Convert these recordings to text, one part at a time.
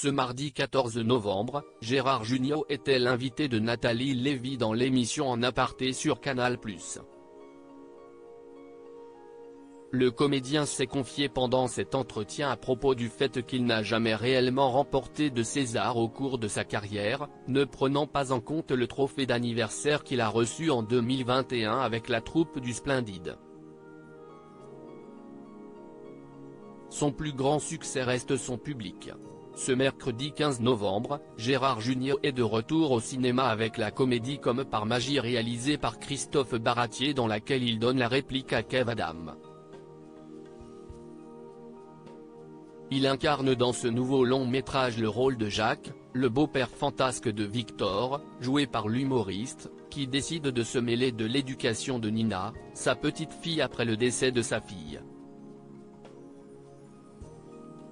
Ce mardi 14 novembre, Gérard Jugnot était l'invité de Nathalie Lévy dans l'émission En aparté sur Canal+. Le comédien s'est confié pendant cet entretien à propos du fait qu'il n'a jamais réellement remporté de César au cours de sa carrière, ne prenant pas en compte le trophée d'anniversaire qu'il a reçu en 2021 avec la troupe du Splendide. Son plus grand succès reste son public. Ce mercredi 15 novembre, Gérard Jugnot est de retour au cinéma avec la comédie Comme par magie réalisée par Christophe Baratier dans laquelle il donne la réplique à Kev Adams. Il incarne dans ce nouveau long métrage le rôle de Jacques, le beau-père fantasque de Victor, joué par l'humoriste, qui décide de se mêler de l'éducation de Nina, sa petite fille après le décès de sa fille.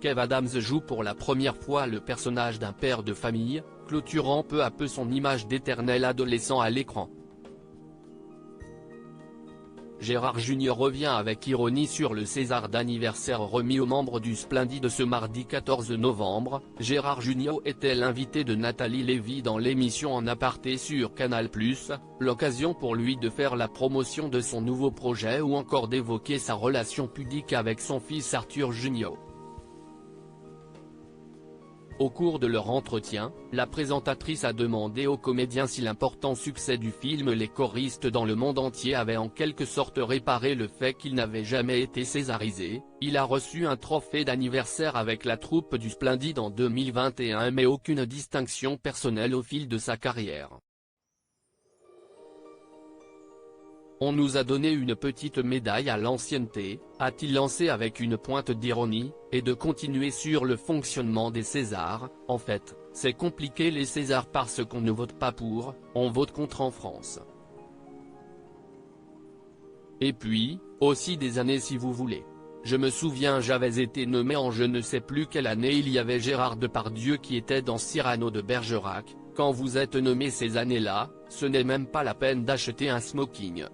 Kev Adams joue pour la première fois le personnage d'un père de famille, clôturant peu à peu son image d'éternel adolescent à l'écran. Gérard Jugnot revient avec ironie sur le César d'anniversaire remis aux membres du Splendide ce mardi 14 novembre. Gérard Jugnot était l'invité de Nathalie Lévy dans l'émission En aparté sur Canal+, l'occasion pour lui de faire la promotion de son nouveau projet ou encore d'évoquer sa relation pudique avec son fils Arthur Jugnot. Au cours de leur entretien, la présentatrice a demandé au comédien si l'important succès du film Les choristes dans le monde entier avait en quelque sorte réparé le fait qu'il n'avait jamais été césarisé. Il a reçu un trophée d'anniversaire avec la troupe du Splendide en 2021 mais aucune distinction personnelle au fil de sa carrière. On nous a donné une petite médaille à l'ancienneté, a-t-il lancé avec une pointe d'ironie, et de continuer sur le fonctionnement des Césars. En fait, c'est compliqué les Césars parce qu'on ne vote pas pour, on vote contre en France. Et puis, aussi des années si vous voulez. Je me souviens j'avais été nommé en je ne sais plus quelle année il y avait Gérard Depardieu qui était dans Cyrano de Bergerac. Quand vous êtes nommé ces années-là, ce n'est même pas la peine d'acheter un smoking.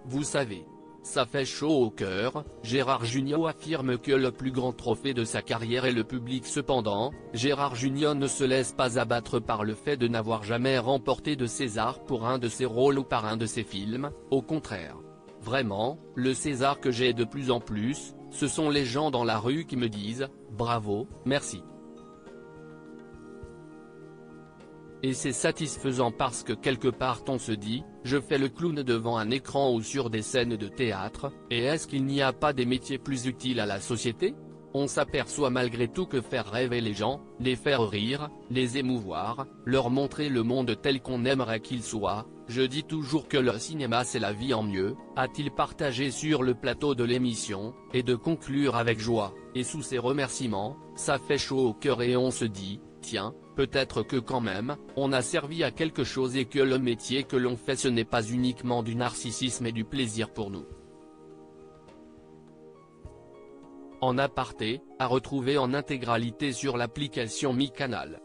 Vous savez. Ça fait chaud au cœur. Gérard Jugnot affirme que le plus grand trophée de sa carrière est le public. Cependant, Gérard Jugnot ne se laisse pas abattre par le fait de n'avoir jamais remporté de César pour un de ses rôles ou par un de ses films, au contraire. Vraiment, le César que j'ai de plus en plus, ce sont les gens dans la rue qui me disent « Bravo, merci ». Et c'est satisfaisant parce que quelque part on se dit, je fais le clown devant un écran ou sur des scènes de théâtre, et est-ce qu'il n'y a pas des métiers plus utiles à la société? On s'aperçoit malgré tout que faire rêver les gens, les faire rire, les émouvoir, leur montrer le monde tel qu'on aimerait qu'il soit, je dis toujours que le cinéma c'est la vie en mieux, a-t-il partagé sur le plateau de l'émission, et de conclure avec joie, et sous ses remerciements, ça fait chaud au cœur et on se dit, tiens, peut-être que quand même, on a servi à quelque chose et que le métier que l'on fait ce n'est pas uniquement du narcissisme et du plaisir pour nous. En aparté, à retrouver en intégralité sur l'application Mi Canal.